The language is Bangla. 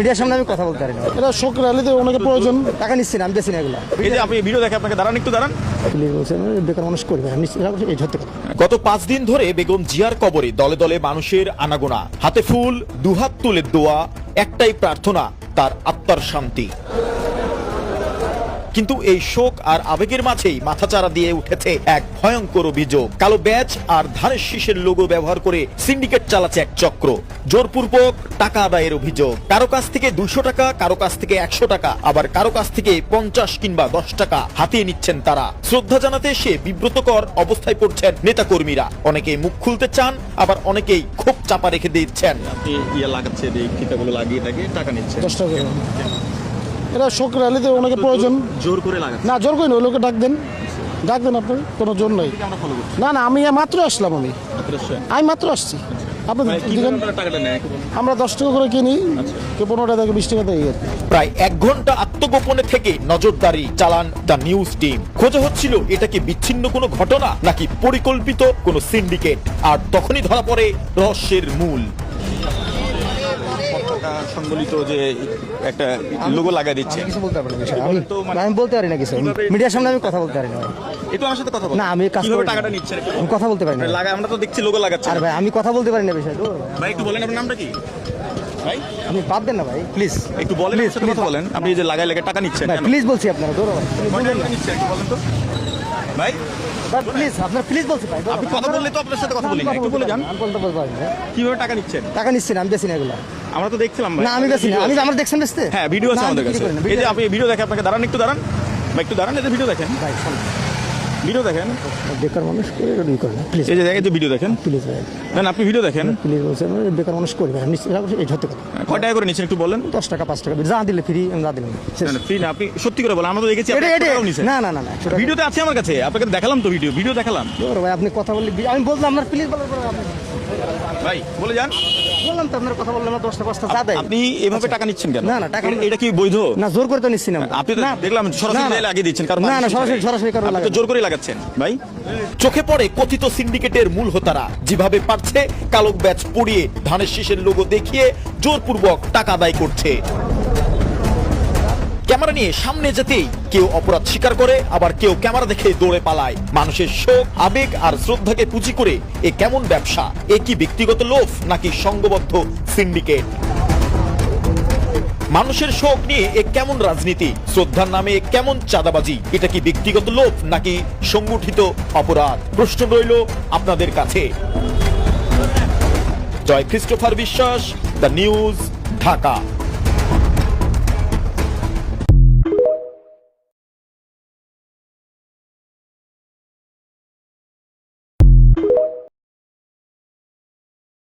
মিডিয়ার সামনে আমি কথা বলতে পারি না। এটা শোক র্যালিতে অনেকে প্রয়োজন। টাকা নিচ্ছি না, আমি বেশি না এগুলো। এই যে আপনি ভিডিও দেখে আপনাকে দাঁড়ান, একটু দাঁড়ান। প্লিজ বলছেন বেকার মানুষ করবে না, এই সত্যি কথা। গত 5 দিন ধরে বেগম জিয়ার কবরে দলে দলে মানুষের আনাগোনা, হাতে ফুল, দুহাত তুলে দোয়া, একটাই প্রার্থনা তার আত্মার শান্তি। কিন্তু এই শোক আর আবেগের মাঝেই মাথাচাড়া দিয়ে উঠেছে এক ভয়ঙ্কর অভিযোগ। কালো ব্যাজ আর ধানের শীষের লোগো ব্যবহার করে সিন্ডিকেট চালাচ্ছে এক চক্র। জোরপূর্বক টাকা আদায়ের অভিযোগ। কারো কাছ থেকে 200 টাকা, কারো কাছ থেকে 100 টাকা, আবার কারো কাছ থেকে 50 কিংবা 10 টাকা হাতিয়ে নিচ্ছেন তারা। শ্রদ্ধা জানাতে এসে বিব্রতকর অবস্থায় পড়ছেন নেতাকর্মীরা। অনেকে মুখ খুলতে চান, আবার অনেকেই ক্ষোভ চাপা রেখে দিচ্ছেন। আপনি লাগাচ্ছে, এই ফিতাগুলো লাগিয়ে টাকা নিচ্ছে। 10 টাকা। এটা শোক র্যালিতে অনেকে প্রয়োজন। জোর করে লাগাচ্ছে না, জোর করি না, ওই লোকে ডাক দেন আপনার কোনো জোর নাই। না না, আমি মাত্র আসলাম, আমি মাত্র আসছি। আমরা 10 টাকা করে কিনি, কেউ 15 টাকা থেকে 20 টাকা দেয়। প্রায় 1 ঘন্টা আত্মগোপনে থেকে নজরদারি চালান দ্য নিউজ টিম। খোঁজা হচ্ছিল এটা কি বিচ্ছিন্ন কোনো ঘটনা নাকি পরিকল্পিত কোনো সিন্ডিকেট। আর তখনই ধরা পড়ে রহস্যের মূল। সংবলিত যে একটা লোগো লাগাই দিচ্ছে। কিছু বলতে পারি না, আমি বলতে পারি না কিছু। মিডিয়ার সামনে আমি কথা বলতে পারি না। একটু আমার সাথে কথা বলুন। না, আমি কাজ কিভাবে করি না। টাকাটা নিচ্ছেন? আমি কথা বলতে পারি না। আমরা তো দেখছি লোগো লাগাচ্ছে। আর ভাই আমি কথা বলতে পারি না বিষয়। ভাই একটু বলেন আপনার নামটা কি? ভাই আপনি বাদ দেন না ভাই, প্লিজ একটু বলেন, আমার সাথে কথা বলেন। আপনি যে লাগাই টাকা নিচ্ছেন ভাই, কেন? প্লিজ বলছি আপনারা। দৌড়ো ভাই, কয় টাকা নিচ্ছেন একটু বলেন তো। ভাই প্লিজ আপনার প্লিজ বলছি ভাই। আপনি কথা বললে তো আপনার সাথে কথা বলি না, একটু বলে যান। আমি বলতে পারি না। কিভাবে টাকা নিচ্ছেন? টাকা নিচ্ছি না, আমি বেশি না এগুলো। আমরা তো দেখছিলাম ভাই। না, আমি বেশি না। আমরা দেখছেন বেচতে? হ্যাঁ, ভিডিও আছে আমাদের কাছে। এই যে আপনি ভিডিও দেখে আপনাকে দাঁড়ান, একটু দাঁড়ান ভাই, একটু দাঁড়ান। এই যে ভিডিও দেখেন ভাই, ভিডিও দেখেন। বেকার মানুষ করে ই করে না, প্লিজ। এই যে দেখেন, যে ভিডিও দেখেন, প্লিজ ভাই, না আপনি ভিডিও দেখেন। প্লিজ বলছেন বেকার মানুষ করবে না, এই সত্যি কথা। কয় টাকা করে নিচ্ছেন একটু বলেন। 10 টাকা 5 টাকা যা দিলে ফ্রি, আমি যা দিলাম। ফ্রি না, আপনি সত্যি করে বলেন। আমরা তো দেখেছি আপনি টাকাও নিছেন। না না না না, ভিডিওতে আছে আমার কাছে, আপনাকে দেখালাম তো, ভিডিও দেখালাম। ভাই আপনি কথা বললে আমি বললাম আপনার প্লিজ ভাই বলে যান। বললাম তো আপনার কথা বললাম না, 10 টাকা 5 টাকা যা দেয়। আপনি এভাবে টাকা নিচ্ছেন কেন? না না, টাকা এটা কি বৈধ? না, জোর করে তো নিচ্ছি না। আপনি তো দেখলাম সরাসরি লাগিয়ে দিচ্ছেন। কারণ না না, সরাসরি কারণ আপনি তো জোর করে লাগাচ্ছেন ভাই। চোখে পড়ে কথিত সিন্ডিকেটের মূল হোতারা যেভাবে পারছে কালো ব্যাজ পরিয়ে ধানের শীষের লোগো দেখিয়ে জোরপূর্বক টাকা আদায় করছে। ক্যামেরা নিয়ে সামনে যেতেই কেউ অপরাধ স্বীকার করে, আবার কেউ ক্যামেরা দেখে দৌড়ে পালায়। মানুষের শোক, আবেগ আর শ্রদ্ধাকে পুঁজি করে এ কেমন ব্যবসা? এ কি ব্যক্তিগত লোভ নাকি সংঘবদ্ধ সিন্ডিকেট? মানুষের শোক নিয়ে এ কেমন রাজনীতি? শ্রদ্ধার নামে কেমন চাঁদাবাজি? এটা কি ব্যক্তিগত লোভ নাকি সংগঠিত অপরাধ? প্রশ্ন রইল আপনাদের কাছে। জয় ক্রিস্টোফার বিশ্বাস, দ্য নিউজ, ঢাকা।